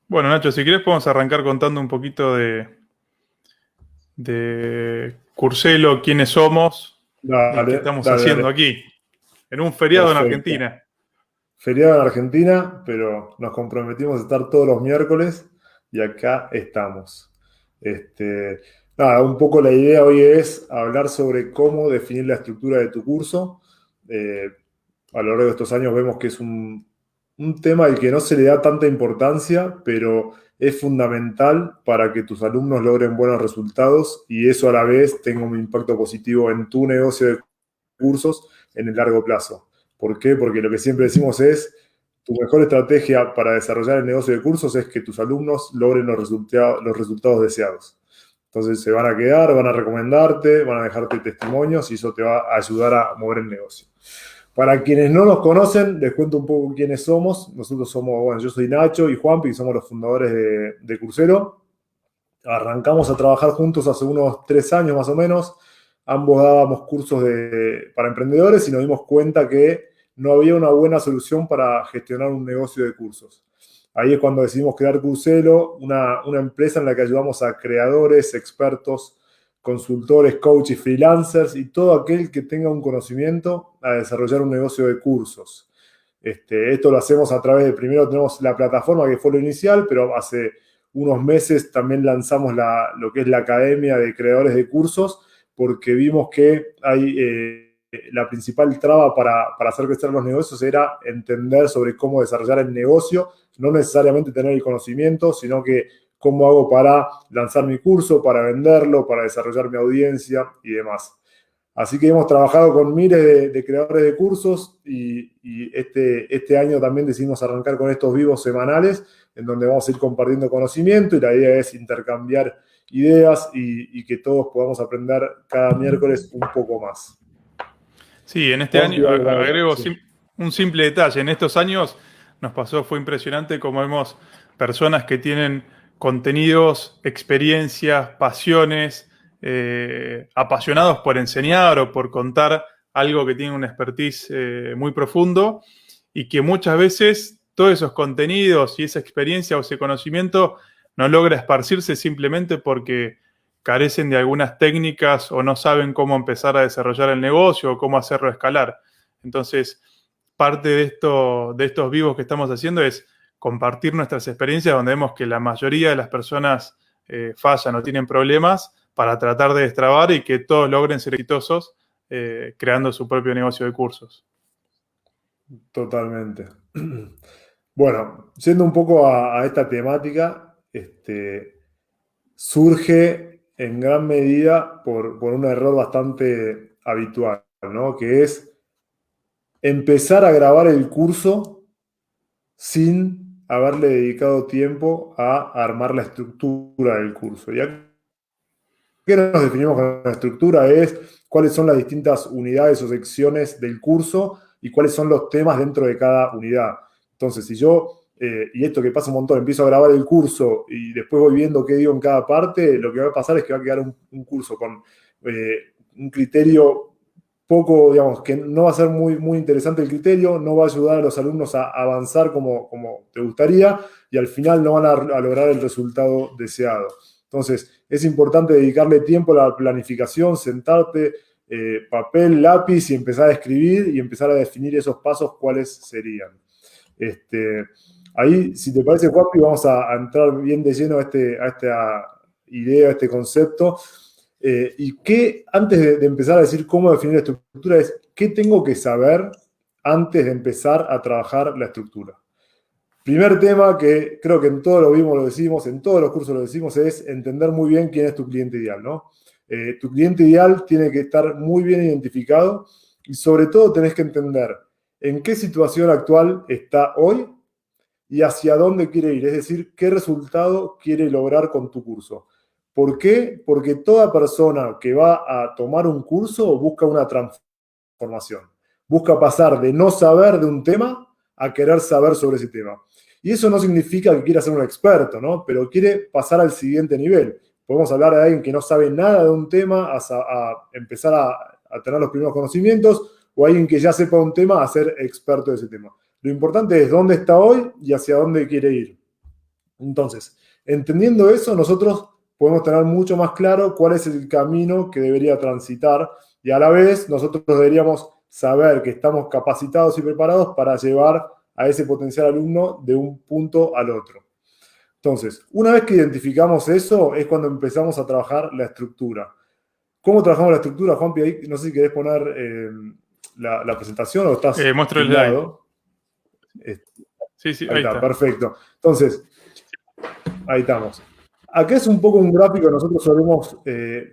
Bueno, Nacho, si querés podemos arrancar contando un poquito de Curselo, quiénes somos y qué Dale, estamos dale, haciendo dale. aquí, en un feriado en Perfecto. Argentina. Feriado en Argentina, pero nos comprometimos a estar todos los miércoles y acá estamos. Este, nada, un poco la idea hoy es hablar sobre cómo definir la estructura de tu curso. Eh, a lo largo de estos años vemos que es un tema al que no se le da tanta importancia, pero es fundamental para que tus alumnos logren buenos resultados y eso a la vez tenga un impacto positivo en tu negocio de cursos en el largo plazo. ¿Por qué? Porque lo que siempre decimos es, tu mejor estrategia para desarrollar el negocio de cursos es que tus alumnos logren los resultados deseados. Entonces se van a quedar, van a recomendarte, van a dejarte testimonios y eso te va a ayudar a mover el negocio. Para quienes no nos conocen, les cuento un poco quiénes somos. Nosotros somos, bueno, yo soy Nacho y Juanpi, somos los fundadores de Coursero. Arrancamos a trabajar juntos hace unos 3 años más o menos. Ambos dábamos cursos para emprendedores y nos dimos cuenta que no había una buena solución para gestionar un negocio de cursos. Ahí es cuando decidimos crear Curselo, una empresa en la que ayudamos a creadores, expertos, consultores, coaches, freelancers y todo aquel que tenga un conocimiento a desarrollar un negocio de cursos. Esto lo hacemos a través de, primero tenemos la plataforma que fue lo inicial, pero hace unos meses también lanzamos lo que es la Academia de Creadores de Cursos, porque vimos que hay la principal traba para hacer crecer los negocios era entender sobre cómo desarrollar el negocio, no necesariamente tener el conocimiento, sino que cómo hago para lanzar mi curso, para venderlo, para desarrollar mi audiencia y demás. Así que hemos trabajado con miles de creadores de cursos y este año también decidimos arrancar con estos vivos semanales en donde vamos a ir compartiendo conocimiento y la idea es intercambiar ideas y que todos podamos aprender cada miércoles un poco más. Sí, en este año, Juanpi, algo para agregar. agrego Sí. un simple detalle. En estos años nos pasó, fue impresionante como vemos personas que tienen contenidos, experiencias, pasiones, apasionados por enseñar o por contar algo que tiene un expertise muy profundo y que muchas veces todos esos contenidos y esa experiencia o ese conocimiento no logra esparcirse simplemente porque carecen de algunas técnicas o no saben cómo empezar a desarrollar el negocio o cómo hacerlo escalar. Entonces, parte de estos vivos que estamos haciendo es compartir nuestras experiencias donde vemos que la mayoría de las personas fallan o tienen problemas para tratar de destrabar y que todos logren ser exitosos creando su propio negocio de cursos. Totalmente. Bueno, yendo un poco a esta temática, surge en gran medida por un error bastante habitual, ¿no? Que es empezar a grabar el curso sin haberle dedicado tiempo a armar la estructura del curso. ¿Y a qué nos definimos con la estructura? Es cuáles son las distintas unidades o secciones del curso y cuáles son los temas dentro de cada unidad. Entonces, si yo, y esto que pasa un montón, empiezo a grabar el curso y después voy viendo qué digo en cada parte, lo que va a pasar es que va a quedar un curso con un criterio poco, digamos, que no va a ser muy interesante el criterio, no va a ayudar a los alumnos a avanzar como te gustaría y al final no van a lograr el resultado deseado. Entonces, es importante dedicarle tiempo a la planificación, sentarte, papel, lápiz y empezar a escribir y empezar a definir esos pasos cuáles serían. Este, ahí, si te parece, Juanpi, vamos a entrar bien de lleno a esta idea, a este concepto. Y que antes de empezar a decir cómo definir la estructura, es qué tengo que saber antes de empezar a trabajar la estructura. Primer tema que creo que en todos los vimos lo decimos, en todos los cursos lo decimos, es entender muy bien quién es tu cliente ideal, ¿no? Tu cliente ideal tiene que estar muy bien identificado y sobre todo tenés que entender en qué situación actual está hoy y hacia dónde quiere ir, es decir, qué resultado quiere lograr con tu curso. ¿Por qué? Porque toda persona que va a tomar un curso busca una transformación, busca pasar de no saber de un tema a querer saber sobre ese tema. Y eso no significa que quiera ser un experto, ¿no? Pero quiere pasar al siguiente nivel. Podemos hablar de alguien que no sabe nada de un tema a empezar a tener los primeros conocimientos o alguien que ya sepa un tema a ser experto de ese tema. Lo importante es dónde está hoy y hacia dónde quiere ir. Entonces, entendiendo eso, nosotros podemos tener mucho más claro cuál es el camino que debería transitar y a la vez nosotros deberíamos saber que estamos capacitados y preparados para llevar a ese potencial alumno de un punto al otro. Entonces, una vez que identificamos eso, es cuando empezamos a trabajar la estructura. ¿Cómo trabajamos la estructura, Juanpi? Ahí, no sé si querés poner la presentación o estás Muestro el slide. tildado. Sí, sí, ahí está, perfecto. Entonces, ahí estamos. Acá es un poco un gráfico que nosotros solemos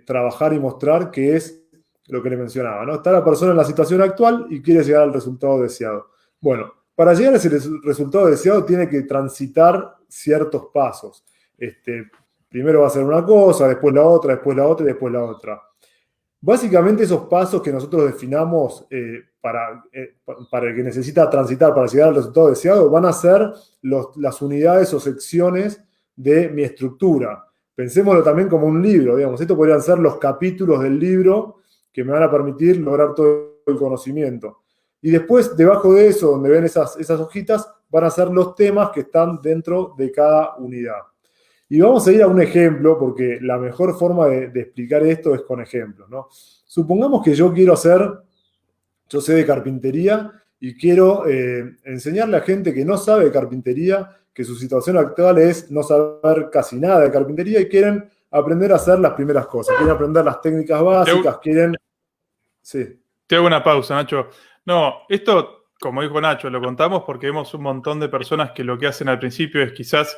trabajar y mostrar, que es lo que le mencionaba, ¿no? Está la persona en la situación actual y quiere llegar al resultado deseado. Bueno, para llegar a ese resultado deseado tiene que transitar ciertos pasos. Primero va a hacer una cosa, después la otra, después la otra y después la otra. Básicamente esos pasos que nosotros definamos para el que necesita transitar para llegar al resultado deseado van a ser las unidades o secciones de mi estructura. Pensémoslo también como un libro, digamos. Estos podrían ser los capítulos del libro que me van a permitir lograr todo el conocimiento. Y después, debajo de eso, donde ven esas hojitas, van a ser los temas que están dentro de cada unidad. Y vamos a ir a un ejemplo, porque la mejor forma de explicar esto es con ejemplos, ¿no? Supongamos que yo sé de carpintería y quiero enseñarle a gente que no sabe de carpintería, que su situación actual es no saber casi nada de carpintería y quieren aprender a hacer las primeras cosas, quieren aprender las técnicas básicas, quieren... Sí. Te hago una pausa, Nacho. No, esto, como dijo Nacho, lo contamos porque vemos un montón de personas que lo que hacen al principio es quizás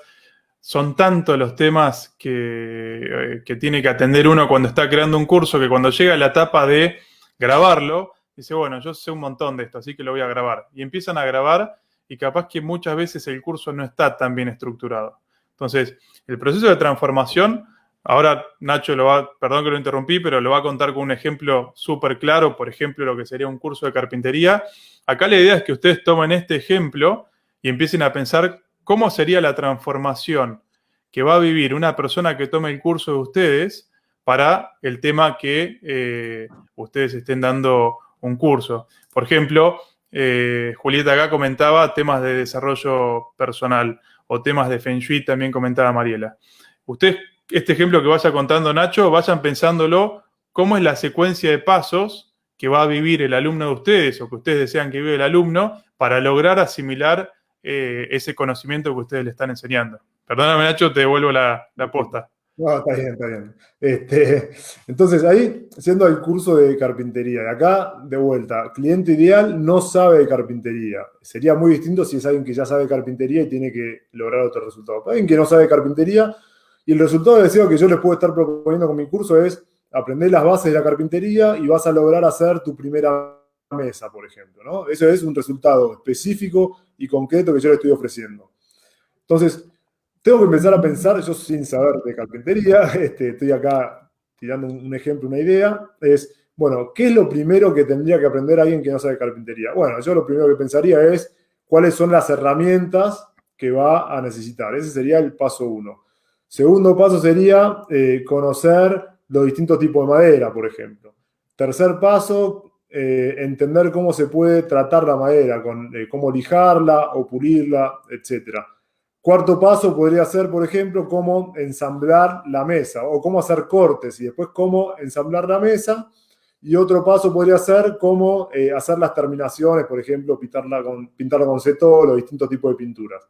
son tantos los temas que tiene que atender uno cuando está creando un curso que cuando llega a la etapa de grabarlo, dice, bueno, yo sé un montón de esto, así que lo voy a grabar. Y empiezan a grabar y capaz que muchas veces el curso no está tan bien estructurado. Entonces, el proceso de transformación, ahora Nacho perdón que lo interrumpí, pero lo va a contar con un ejemplo súper claro, por ejemplo, lo que sería un curso de carpintería. Acá la idea es que ustedes tomen este ejemplo y empiecen a pensar cómo sería la transformación que va a vivir una persona que tome el curso de ustedes para el tema que ustedes estén dando un curso. Por ejemplo, Julieta acá comentaba temas de desarrollo personal o temas de Feng Shui, también comentaba Mariela. Ustedes, este ejemplo que vaya contando Nacho, vayan pensándolo cómo es la secuencia de pasos que va a vivir el alumno de ustedes o que ustedes desean que viva el alumno para lograr asimilar ese conocimiento que ustedes le están enseñando. Perdóname, Nacho, te devuelvo la posta. No, está bien, está bien. Entonces, ahí, siendo el curso de carpintería, y acá, de vuelta, cliente ideal no sabe de carpintería. Sería muy distinto si es alguien que ya sabe de carpintería y tiene que lograr otro resultado. Alguien que no sabe de carpintería y el resultado deseado que yo les puedo estar proponiendo con mi curso es aprender las bases de la carpintería y vas a lograr hacer tu primera mesa, por ejemplo, ¿no? Eso es un resultado específico y concreto que yo le estoy ofreciendo. Entonces, tengo que empezar a pensar, yo sin saber de carpintería, estoy acá tirando un ejemplo, una idea, es, bueno, ¿qué es lo primero que tendría que aprender alguien que no sabe carpintería? Bueno, yo lo primero que pensaría es cuáles son las herramientas que va a necesitar. Ese sería el paso 1. Segundo paso sería conocer los distintos tipos de madera, por ejemplo. Tercer paso, entender cómo se puede tratar la madera, cómo lijarla o pulirla, etcétera. Cuarto paso podría ser, por ejemplo, cómo ensamblar la mesa o cómo hacer cortes y después cómo ensamblar la mesa. Y otro paso podría ser cómo hacer las terminaciones, por ejemplo, pintarla con cetol o distintos tipos de pinturas.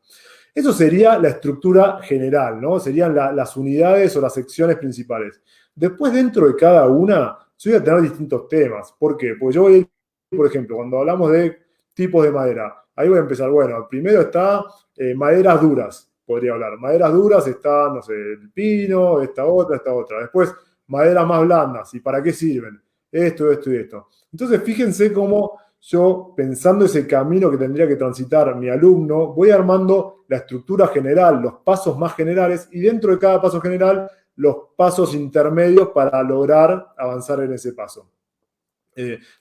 Eso sería la estructura general, ¿no? Serían las unidades o las secciones principales. Después, dentro de cada una, yo voy a tener distintos temas. ¿Por qué? Porque yo voy a ir, por ejemplo, cuando hablamos de tipos de madera, ahí voy a empezar, bueno, primero está maderas duras, podría hablar. Maderas duras está, no sé, el pino, esta otra. Después, maderas más blandas, ¿y para qué sirven? Esto y esto. Entonces, fíjense cómo yo, pensando ese camino que tendría que transitar mi alumno, voy armando la estructura general, los pasos más generales, y dentro de cada paso general, los pasos intermedios para lograr avanzar en ese paso.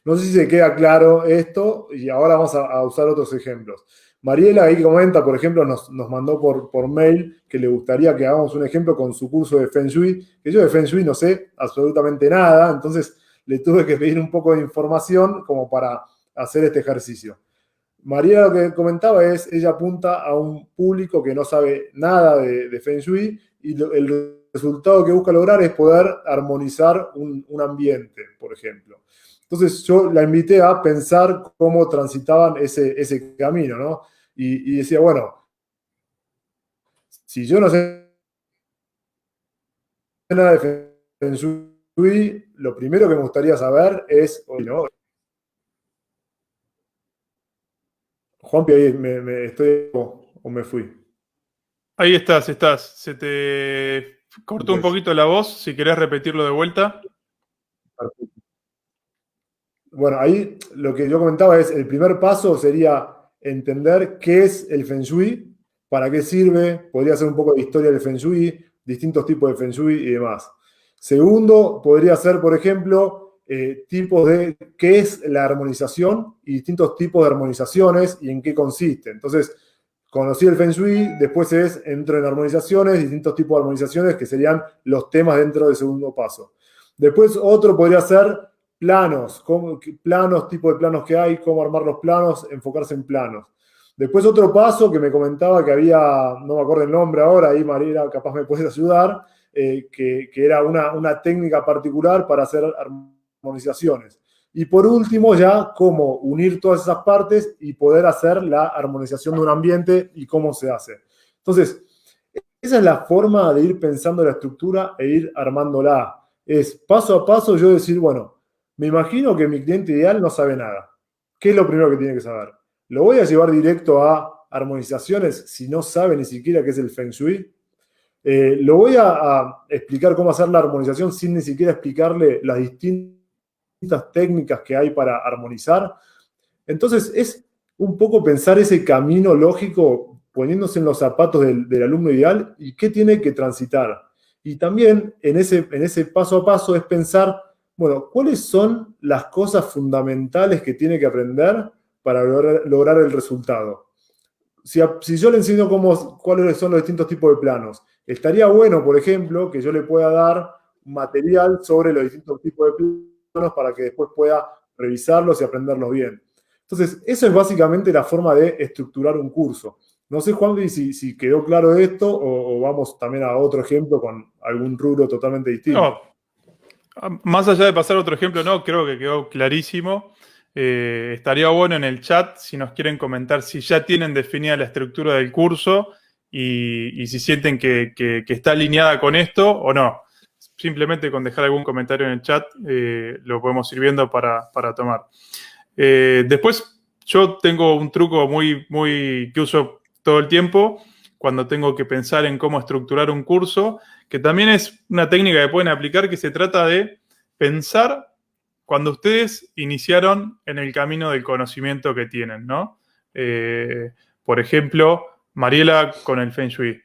No sé si se queda claro esto, y ahora vamos a usar otros ejemplos. Mariela ahí comenta, por ejemplo, nos mandó por mail que le gustaría que hagamos un ejemplo con su curso de Feng Shui, que yo de Feng Shui no sé absolutamente nada, entonces le tuve que pedir un poco de información como para hacer este ejercicio. María lo que comentaba es, ella apunta a un público que no sabe nada de Feng Shui y el resultado que busca lograr es poder armonizar un ambiente, por ejemplo. Entonces yo la invité a pensar cómo transitaban ese camino, ¿no? Y decía, bueno, si yo no sé nada de Feng Shui, lo primero que me gustaría saber es, ¿no? Juanpi, ahí estoy o me fui. Ahí estás. Se te cortó un Pues, poquito la voz, si querés repetirlo de vuelta. bueno, ahí lo que yo comentaba es, el primer paso sería entender qué es el Feng Shui, para qué sirve, podría ser un poco de historia del Feng Shui, distintos tipos de Feng Shui y demás. Segundo, podría ser, por ejemplo, tipos de qué es la armonización y distintos tipos de armonizaciones y en qué consiste. Entonces, conocí el Feng Shui, después entro en armonizaciones, distintos tipos de armonizaciones que serían los temas dentro del segundo paso. Después otro podría ser planos, planos, tipo de planos que hay, cómo armar los planos, enfocarse en planos. Después otro paso que me comentaba que había, no me acuerdo el nombre ahora, ahí Mariela capaz me puedes ayudar, que era una técnica particular para hacer armonizaciones. Y por último ya cómo unir todas esas partes y poder hacer la armonización de un ambiente y cómo se hace. Entonces, esa es la forma de ir pensando la estructura e ir armándola. Es paso a paso yo decir, bueno, me imagino que mi cliente ideal no sabe nada. ¿Qué es lo primero que tiene que saber? ¿Lo voy a llevar directo a armonizaciones si no sabe ni siquiera qué es el Feng Shui? ¿Lo voy a explicar cómo hacer la armonización sin ni siquiera explicarle las distintas técnicas que hay para armonizar? Entonces es un poco pensar ese camino lógico poniéndose en los zapatos del alumno ideal y qué tiene que transitar. Y también en ese paso a paso es pensar, bueno, ¿cuáles son las cosas fundamentales que tiene que aprender para lograr el resultado? Si yo le enseño cuáles son los distintos tipos de planos, estaría bueno, por ejemplo, que yo le pueda dar material sobre los distintos tipos de planos para que después pueda revisarlos y aprenderlos bien. Entonces, eso es básicamente la forma de estructurar un curso. No sé, Juan, si quedó claro esto o vamos también a otro ejemplo con algún rubro totalmente distinto. No, más allá de pasar a otro ejemplo, no, creo que quedó clarísimo. Estaría bueno en el chat si nos quieren comentar si ya tienen definida la estructura del curso y si sienten que está alineada con esto o no. Simplemente con dejar algún comentario en el chat lo podemos ir viendo para tomar. Después, yo tengo un truco muy que uso todo el tiempo cuando tengo que pensar en cómo estructurar un curso, que también es una técnica que pueden aplicar, que se trata de pensar cuando ustedes iniciaron en el camino del conocimiento que tienen, ¿no? Por ejemplo, Mariela con el Feng Shui.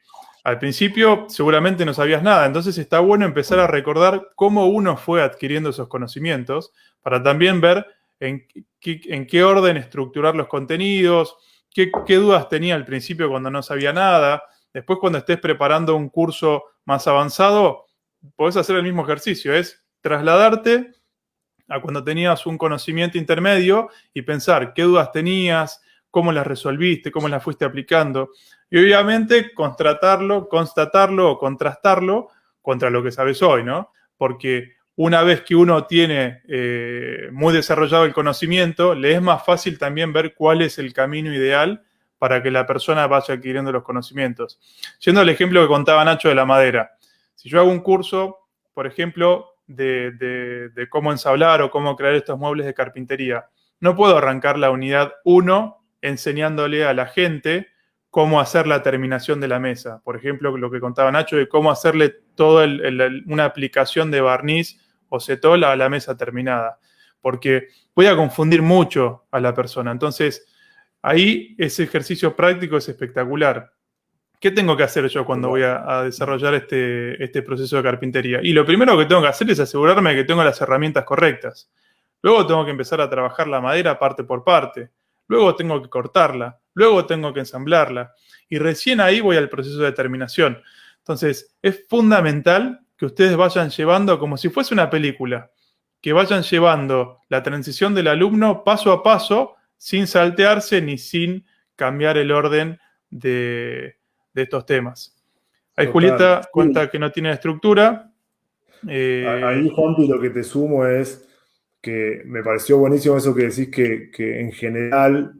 Al principio seguramente no sabías nada, entonces está bueno empezar a recordar cómo uno fue adquiriendo esos conocimientos para también ver en qué orden estructurar los contenidos, qué dudas tenía al principio cuando no sabía nada. Después, cuando estés preparando un curso más avanzado, podés hacer el mismo ejercicio, es trasladarte a cuando tenías un conocimiento intermedio y pensar qué dudas tenías, cómo las resolviste, cómo las fuiste aplicando. Y obviamente constatarlo o contrastarlo contra lo que sabes hoy, ¿no? Porque una vez que uno tiene muy desarrollado el conocimiento, le es más fácil también ver cuál es el camino ideal para que la persona vaya adquiriendo los conocimientos. Yendo al ejemplo que contaba Nacho de la madera. Si yo hago un curso, por ejemplo, de cómo ensablar o cómo crear estos muebles de carpintería, no puedo arrancar la unidad 1 enseñándole a la gente cómo hacer la terminación de la mesa. Por ejemplo, lo que contaba Nacho de cómo hacerle toda una aplicación de barniz o cetol a la mesa terminada. Porque voy a confundir mucho a la persona. Entonces, ahí ese ejercicio práctico es espectacular. ¿Qué tengo que hacer yo cuando voy a desarrollar este proceso de carpintería? Y lo primero que tengo que hacer es asegurarme de que tengo las herramientas correctas. Luego tengo que empezar a trabajar la madera parte por parte. Luego tengo que cortarla. Luego tengo que ensamblarla. Y recién ahí voy al proceso de terminación. Entonces, es fundamental que ustedes vayan llevando como si fuese una película, que vayan llevando la transición del alumno paso a paso sin saltearse ni sin cambiar el orden de estos temas. Ahí Total. Julieta Sí. cuenta que no tiene estructura. Ahí, Juanpi, lo que te sumo es que me pareció buenísimo eso que decís que en general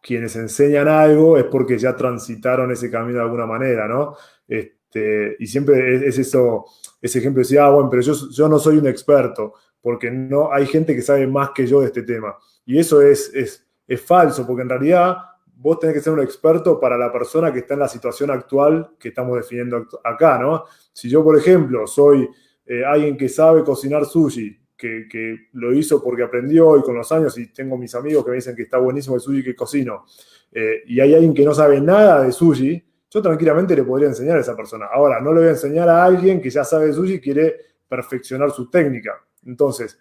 quienes enseñan algo es porque ya transitaron ese camino de alguna manera, ¿no? Y siempre es eso, ese ejemplo de decir, bueno, pero yo no soy un experto, porque no hay gente que sabe más que yo de este tema. Y eso es falso, porque en realidad vos tenés que ser un experto para la persona que está en la situación actual que estamos definiendo acá, ¿no? Si yo, por ejemplo, soy alguien que sabe cocinar sushi, que lo hizo porque aprendió y con los años, y tengo mis amigos que me dicen que está buenísimo el sushi que cocino, y hay alguien que no sabe nada de sushi, yo tranquilamente le podría enseñar a esa persona. Ahora, no le voy a enseñar a alguien que ya sabe de sushi y quiere perfeccionar su técnica. Entonces,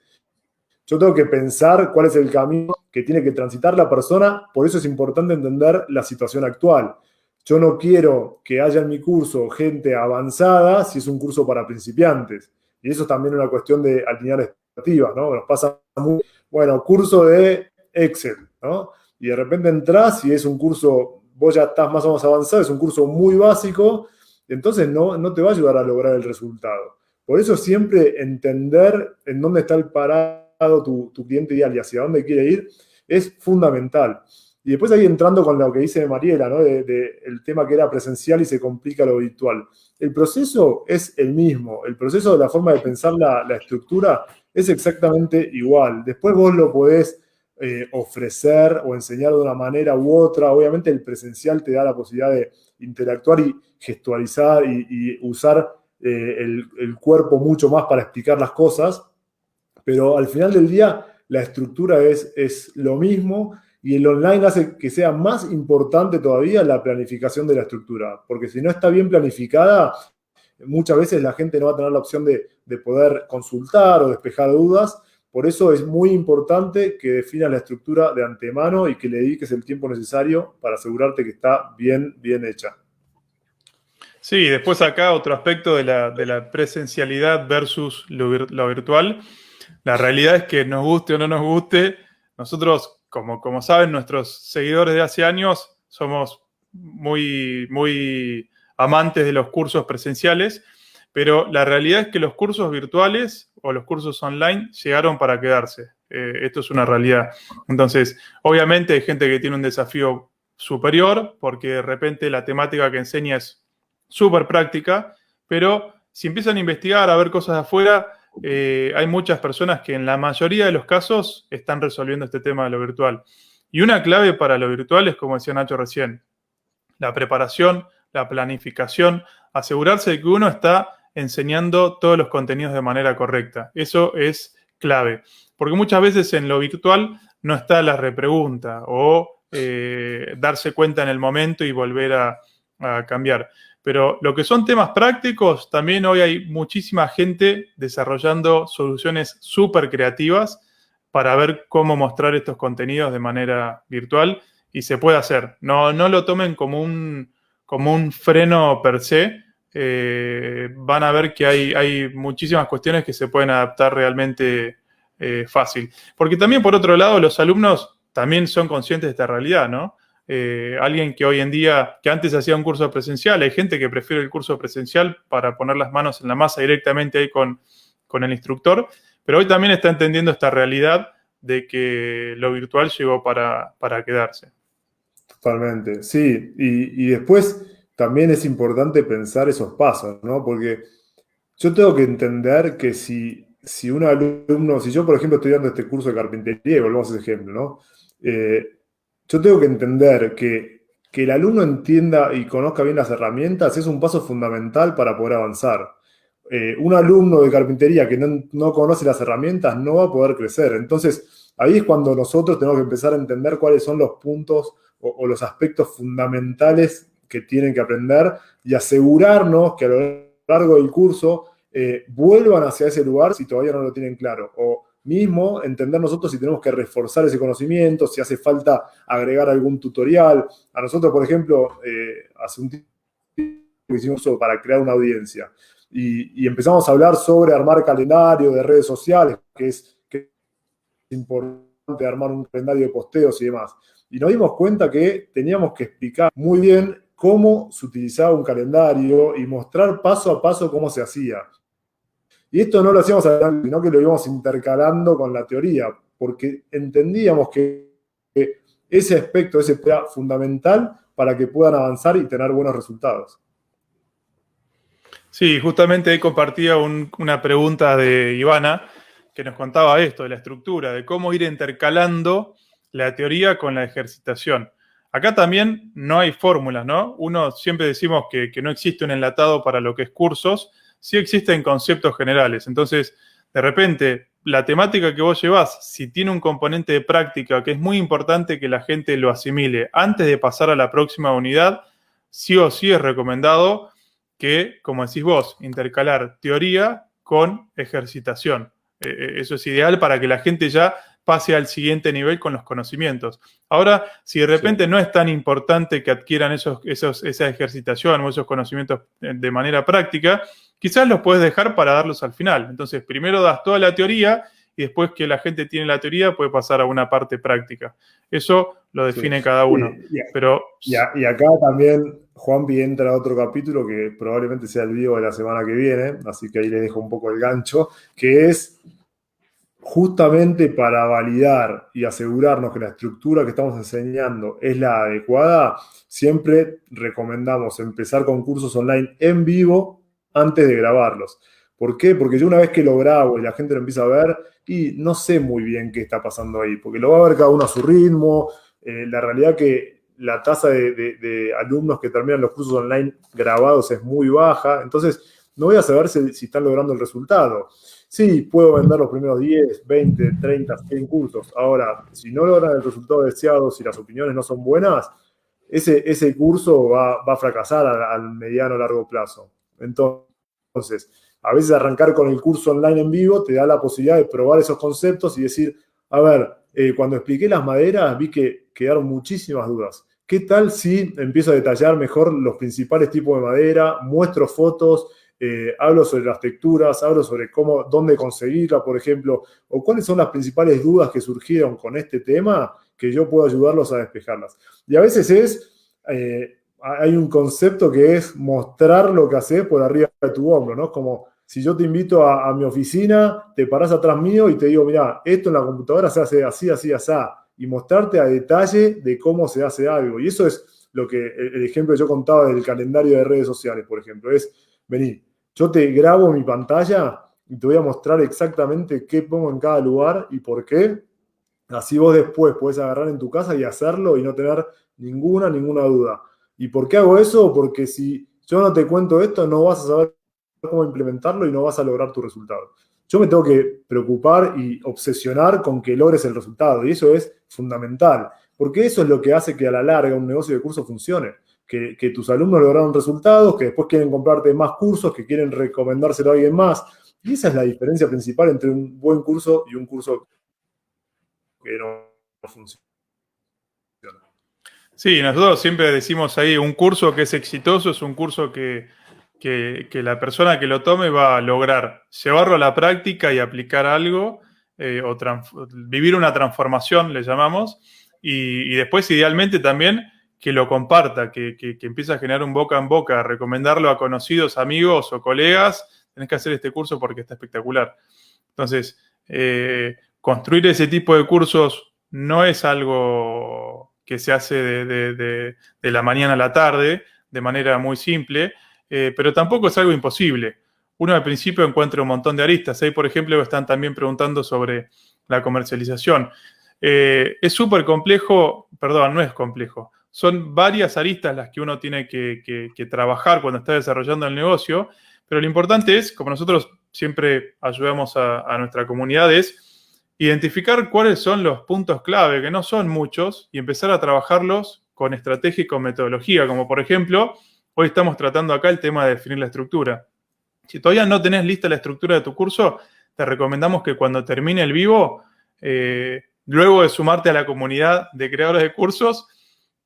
yo tengo que pensar cuál es el camino que tiene que transitar la persona, por eso es importante entender la situación actual. Yo no quiero que haya en mi curso gente avanzada si es un curso para principiantes. Y eso es también una cuestión de alinear expectativas, ¿no? Nos pasa muy, bueno, curso de Excel, ¿no? Y de repente entras y es un curso, vos ya estás más o menos avanzado, es un curso muy básico, entonces no te va a ayudar a lograr el resultado. Por eso siempre entender en dónde está el parado tu cliente ideal y hacia dónde quiere ir es fundamental. Y después ahí entrando con lo que dice Mariela, ¿no? El tema que era presencial y se complica lo virtual. El proceso es el mismo, el proceso de la forma de pensar la estructura es exactamente igual. Después vos lo podés ofrecer o enseñar de una manera u otra. Obviamente el presencial te da la posibilidad de interactuar y gestualizar y usar el cuerpo mucho más para explicar las cosas, pero al final del día la estructura es lo mismo y el online hace que sea más importante todavía la planificación de la estructura, porque si no está bien planificada, muchas veces la gente no va a tener la opción de poder consultar o despejar dudas. Por eso es muy importante que definas la estructura de antemano y que le dediques el tiempo necesario para asegurarte que está bien hecha. Sí, después acá otro aspecto de la presencialidad versus lo virtual. La realidad es que nos guste o no nos guste, nosotros, como saben, nuestros seguidores de hace años, somos muy amantes de los cursos presenciales, pero la realidad es que los cursos virtuales o los cursos online llegaron para quedarse. Esto es una realidad. Entonces, obviamente hay gente que tiene un desafío superior porque de repente la temática que enseña es súper práctica, pero si empiezan a investigar, a ver cosas de afuera, hay muchas personas que en la mayoría de los casos están resolviendo este tema de lo virtual. Y una clave para lo virtual es, como decía Nacho recién, la preparación, la planificación, asegurarse de que uno está enseñando todos los contenidos de manera correcta. Eso es clave, porque muchas veces en lo virtual no está la repregunta o darse cuenta en el momento y volver a cambiar. Pero lo que son temas prácticos, también hoy hay muchísima gente desarrollando soluciones súper creativas para ver cómo mostrar estos contenidos de manera virtual y se puede hacer. No lo tomen como un freno per se. Van a ver que hay muchísimas cuestiones que se pueden adaptar realmente fácil. Porque también, por otro lado, los alumnos también son conscientes de esta realidad, ¿no? Alguien que hoy en día, que antes hacía un curso presencial, hay gente que prefiere el curso presencial para poner las manos en la masa directamente ahí con el instructor, pero hoy también está entendiendo esta realidad de que lo virtual llegó para quedarse. Totalmente, sí. Y después también es importante pensar esos pasos, ¿no? Porque yo tengo que entender que si un alumno, si yo por ejemplo estoy dando este curso de carpintería, y volvamos a ese ejemplo, ¿no? Yo tengo que entender que el alumno entienda y conozca bien las herramientas es un paso fundamental para poder avanzar. Un alumno de carpintería que no conoce las herramientas no va a poder crecer. Entonces, ahí es cuando nosotros tenemos que empezar a entender cuáles son los puntos o los aspectos fundamentales que tienen que aprender y asegurarnos que a lo largo del curso vuelvan hacia ese lugar si todavía no lo tienen claro. O mismo entender nosotros si tenemos que reforzar ese conocimiento, si hace falta agregar algún tutorial. A nosotros, por ejemplo, hace un tiempo hicimos eso para crear una audiencia y empezamos a hablar sobre armar calendario de redes sociales, que es importante de armar un calendario de posteos y demás. Y nos dimos cuenta que teníamos que explicar muy bien cómo se utilizaba un calendario y mostrar paso a paso cómo se hacía. Y esto no lo hacíamos adelante, sino que lo íbamos intercalando con la teoría, porque entendíamos que ese aspecto, ese era fundamental para que puedan avanzar y tener buenos resultados. Sí, justamente ahí compartía una pregunta de Ivana que nos contaba esto, de la estructura, de cómo ir intercalando la teoría con la ejercitación. Acá también no hay fórmulas, ¿no? Uno siempre decimos que no existe un enlatado para lo que es cursos, sí existen conceptos generales. Entonces, de repente, la temática que vos llevás, si tiene un componente de práctica, que es muy importante que la gente lo asimile antes de pasar a la próxima unidad, sí o sí es recomendado que, como decís vos, intercalar teoría con ejercitación. Eso es ideal para que la gente ya pase al siguiente nivel con los conocimientos. Ahora, si de repente sí, no es tan importante que adquieran esa ejercitación o esos conocimientos de manera práctica, quizás los puedes dejar para darlos al final. Entonces, primero das toda la teoría y después que la gente tiene la teoría puede pasar a una parte práctica. Eso lo define cada uno. Pero, y acá también Juanpi entra a otro capítulo que probablemente sea el vivo de la semana que viene, así que ahí les dejo un poco el gancho, que es justamente para validar y asegurarnos que la estructura que estamos enseñando es la adecuada, siempre recomendamos empezar con cursos online en vivo antes de grabarlos. ¿Por qué? Porque yo una vez que lo grabo y la gente lo empieza a ver, y no sé muy bien qué está pasando ahí, porque lo va a ver cada uno a su ritmo. La realidad que la tasa de alumnos que terminan los cursos online grabados es muy baja, entonces no voy a saber si están logrando el resultado. Sí, puedo vender los primeros 10, 20, 30, 100 cursos. Ahora, si no logran el resultado deseado, si las opiniones no son buenas, ese curso va a fracasar al mediano o largo plazo. Entonces, a veces arrancar con el curso online en vivo te da la posibilidad de probar esos conceptos y decir, a ver, cuando expliqué las maderas vi que quedaron muchísimas dudas. ¿Qué tal si empiezo a detallar mejor los principales tipos de madera, muestro fotos, hablo sobre las texturas, hablo sobre dónde conseguirla, por ejemplo, o cuáles son las principales dudas que surgieron con este tema que yo puedo ayudarlos a despejarlas? Y a veces hay un concepto que es mostrar lo que haces por arriba de tu hombro, ¿no? Como si yo te invito a mi oficina, te parás atrás mío y te digo, mira, esto en la computadora se hace así, así, así, y mostrarte a detalle de cómo se hace algo. Y eso es lo que el ejemplo que yo contaba del calendario de redes sociales, por ejemplo, es, vení, yo te grabo mi pantalla y te voy a mostrar exactamente qué pongo en cada lugar y por qué. Así vos después podés agarrar en tu casa y hacerlo y no tener ninguna duda. ¿Y por qué hago eso? Porque si yo no te cuento esto, no vas a saber cómo implementarlo y no vas a lograr tu resultado. Yo me tengo que preocupar y obsesionar con que logres el resultado, y eso es fundamental, porque eso es lo que hace que a la larga un negocio de curso funcione. Que tus alumnos lograron resultados, que después quieren comprarte más cursos, que quieren recomendárselo a alguien más. Y esa es la diferencia principal entre un buen curso y un curso que no funciona. Sí, nosotros siempre decimos ahí, un curso que es exitoso es un curso que la persona que lo tome va a lograr llevarlo a la práctica y aplicar algo, o vivir una transformación, le llamamos, y después idealmente también que lo comparta, que empiece a generar un boca en boca, recomendarlo a conocidos, amigos o colegas, tenés que hacer este curso porque está espectacular. Entonces, construir ese tipo de cursos no es algo que se hace de la mañana a la tarde, de manera muy simple, pero tampoco es algo imposible. Uno al principio encuentra un montón de aristas. Ahí, por ejemplo, están también preguntando sobre la comercialización. Es súper complejo, perdón, no es complejo. Son varias aristas las que uno tiene que trabajar cuando está desarrollando el negocio, pero lo importante es, como nosotros siempre ayudamos a nuestra comunidad, es identificar cuáles son los puntos clave, que no son muchos, y empezar a trabajarlos con estrategia y con metodología, como por ejemplo, hoy estamos tratando acá el tema de definir la estructura. Si todavía no tenés lista la estructura de tu curso, te recomendamos que cuando termine el vivo, luego de sumarte a la comunidad de creadores de cursos,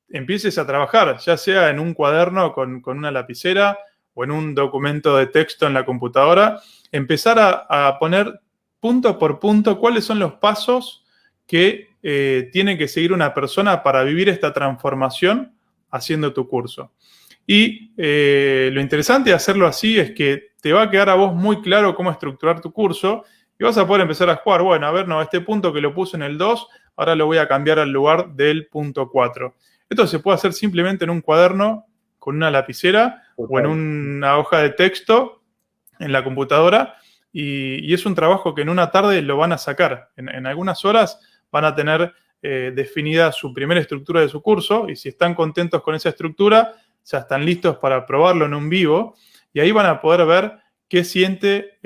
empieces a trabajar, ya sea en un cuaderno con una lapicera o en un documento de texto en la computadora, empezar a poner punto por punto cuáles son los pasos que tiene que seguir una persona para vivir esta transformación haciendo tu curso. Y lo interesante de hacerlo así es que te va a quedar a vos muy claro cómo estructurar tu curso y vas a poder empezar a jugar. Bueno, a ver, no, este punto que lo puse en el 2, ahora lo voy a cambiar al lugar del punto 4. Esto se puede hacer simplemente en un cuaderno con una lapicera o en una hoja de texto en la computadora y es un trabajo que en una tarde lo van a sacar. En algunas horas van a tener definida su primera estructura de su curso y si están contentos con esa estructura, ya están listos para probarlo en un vivo y ahí van a poder ver qué siente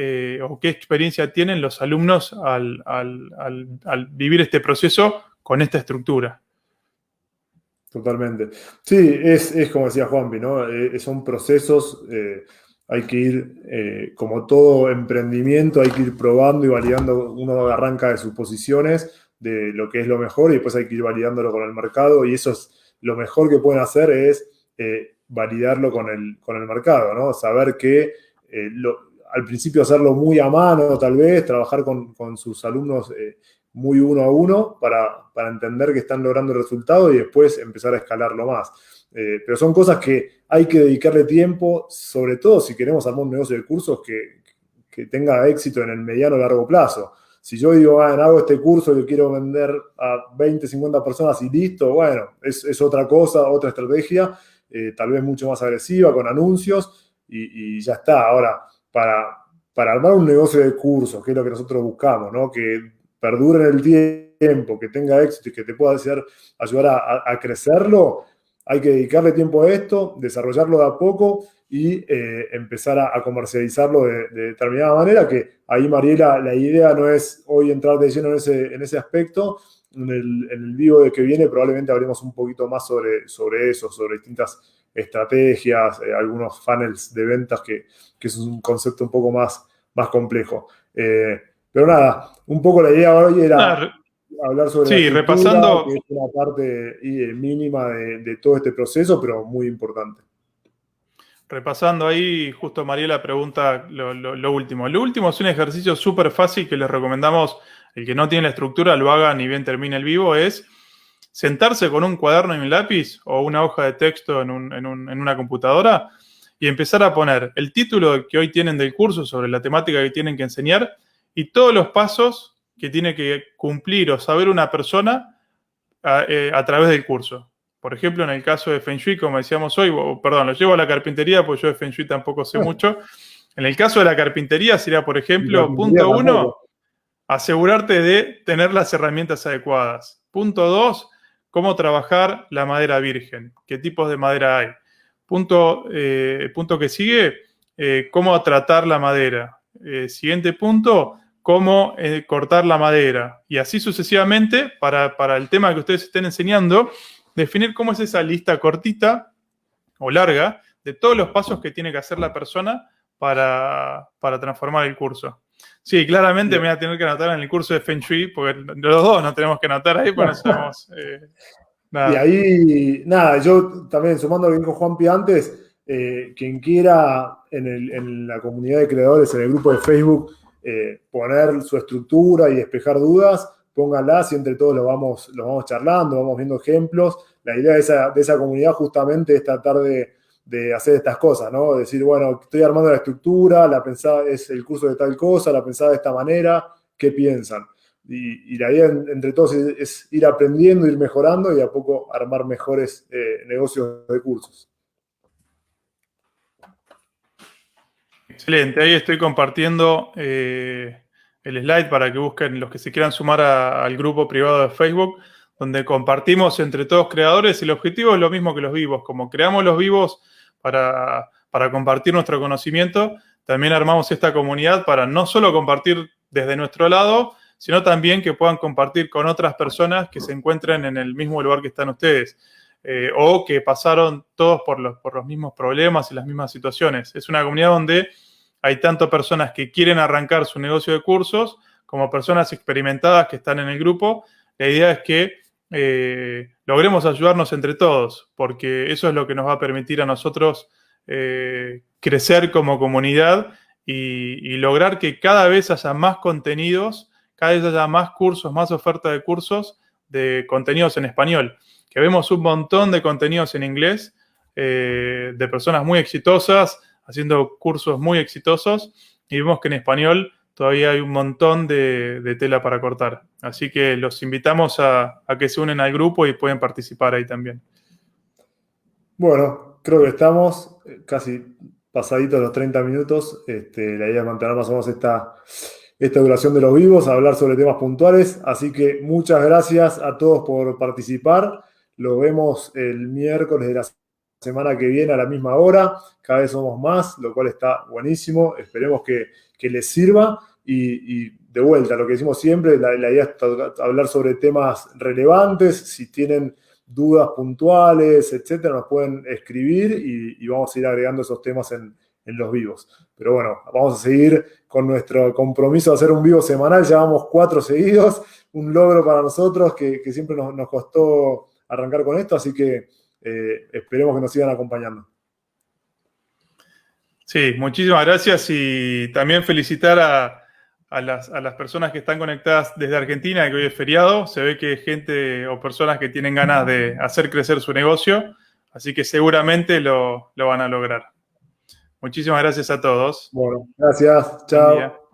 o qué experiencia tienen los alumnos al vivir este proceso con esta estructura. Totalmente. Sí, es como decía Juanpi, ¿no? Son procesos, hay que ir, como todo emprendimiento, hay que ir probando y validando. Uno arranca de suposiciones de lo que es lo mejor y después hay que ir validándolo con el mercado y eso es lo mejor que pueden hacer es validarlo con el mercado, ¿no? Saber que al principio hacerlo muy a mano, tal vez, trabajar con sus alumnos muy uno a uno para entender que están logrando el resultado y después empezar a escalarlo más. Pero son cosas que hay que dedicarle tiempo, sobre todo si queremos armar un negocio de cursos que tenga éxito en el mediano o largo plazo. Si yo digo, hago este curso que quiero vender a 20, 50 personas y listo, bueno, es otra cosa, otra estrategia, tal vez mucho más agresiva, con anuncios y ya está. Ahora, para armar un negocio de cursos, que es lo que nosotros buscamos, ¿no? Que perdure en el tiempo, que tenga éxito y que te pueda ayudar a crecerlo, hay que dedicarle tiempo a esto, desarrollarlo de a poco y empezar a comercializarlo de determinada manera, que ahí, Mariela, la idea no es hoy entrar de lleno en ese aspecto. En el vivo de que viene probablemente hablemos un poquito más sobre eso, sobre distintas estrategias, algunos funnels de ventas, que es un concepto un poco más complejo. Pero nada, un poco la idea hoy era hablar sobre la estructura, repasando, que es una parte mínima de todo este proceso, pero muy importante. repasando ahí, justo Mariela pregunta lo último. Lo último es un ejercicio súper fácil que les recomendamos, el que no tiene la estructura lo haga ni bien termine el vivo, es sentarse con un cuaderno y un lápiz o una hoja de texto en una computadora y empezar a poner el título que hoy tienen del curso sobre la temática que tienen que enseñar y todos los pasos que tiene que cumplir o saber una persona a través del curso. Por ejemplo, en el caso de Feng Shui, como decíamos hoy, perdón, lo llevo a la carpintería, porque yo de Feng Shui tampoco sé mucho. En el caso de la carpintería sería, por ejemplo, punto 1, asegurarte de tener las herramientas adecuadas. Punto 2, cómo trabajar la madera virgen, qué tipos de madera hay. Punto que sigue, cómo tratar la madera. Siguiente punto, cómo cortar la madera. Y así sucesivamente, para el tema que ustedes estén enseñando, definir cómo es esa lista cortita o larga de todos los pasos que tiene que hacer la persona para transformar el curso. Sí, claramente me voy a tener que anotar en el curso de Feng Shui, porque los dos nos tenemos que anotar ahí, porque no sabemos nada. Y ahí, nada, yo también, sumando lo que dijo Juanpi antes, quien quiera en la comunidad de creadores, en el grupo de Facebook, poner su estructura y despejar dudas, pónganlas y entre todos lo vamos charlando, vamos viendo ejemplos. La idea de esa comunidad justamente es tratar de hacer estas cosas, ¿no? Decir, bueno, estoy armando la estructura, la pensada es el curso de tal cosa, la pensada de esta manera, ¿qué piensan? Y la idea entre todos es ir aprendiendo, ir mejorando y a poco armar mejores negocios de cursos. Excelente, ahí estoy compartiendo el slide para que busquen los que se quieran sumar al grupo privado de Facebook, donde compartimos entre todos creadores. El objetivo es lo mismo que los vivos, como creamos los vivos para compartir nuestro conocimiento, también armamos esta comunidad para no solo compartir desde nuestro lado, sino también que puedan compartir con otras personas que se encuentren en el mismo lugar que están ustedes. O que pasaron todos por los mismos problemas y las mismas situaciones. Es una comunidad donde hay tanto personas que quieren arrancar su negocio de cursos como personas experimentadas que están en el grupo. La idea es que logremos ayudarnos entre todos, porque eso es lo que nos va a permitir a nosotros crecer como comunidad y lograr que cada vez haya más contenidos, cada vez haya más cursos, más oferta de cursos, de contenidos en español, que vemos un montón de contenidos en inglés, de personas muy exitosas, haciendo cursos muy exitosos, y vemos que en español todavía hay un montón de tela para cortar. Así que los invitamos a que se unen al grupo y pueden participar ahí también. Bueno, creo que estamos casi pasaditos los 30 minutos. La idea es mantener más o menos esta duración de los vivos, hablar sobre temas puntuales. Así que muchas gracias a todos por participar. Lo vemos el miércoles de la semana que viene a la misma hora. Cada vez somos más, lo cual está buenísimo. Esperemos que les sirva. Y de vuelta, lo que decimos siempre, la idea es hablar sobre temas relevantes. Si tienen dudas puntuales, etcétera, nos pueden escribir y vamos a ir agregando esos temas en los vivos. Pero bueno, vamos a seguir con nuestro compromiso de hacer un vivo semanal. Llevamos 4 seguidos, un logro para nosotros que siempre nos costó arrancar con esto, así que esperemos que nos sigan acompañando. Sí, muchísimas gracias y también felicitar a las personas que están conectadas desde Argentina, que hoy es feriado. Se ve que hay gente o personas que tienen ganas de hacer crecer su negocio, así que seguramente lo van a lograr. Muchísimas gracias a todos. Bueno, gracias. Buen Chao. día.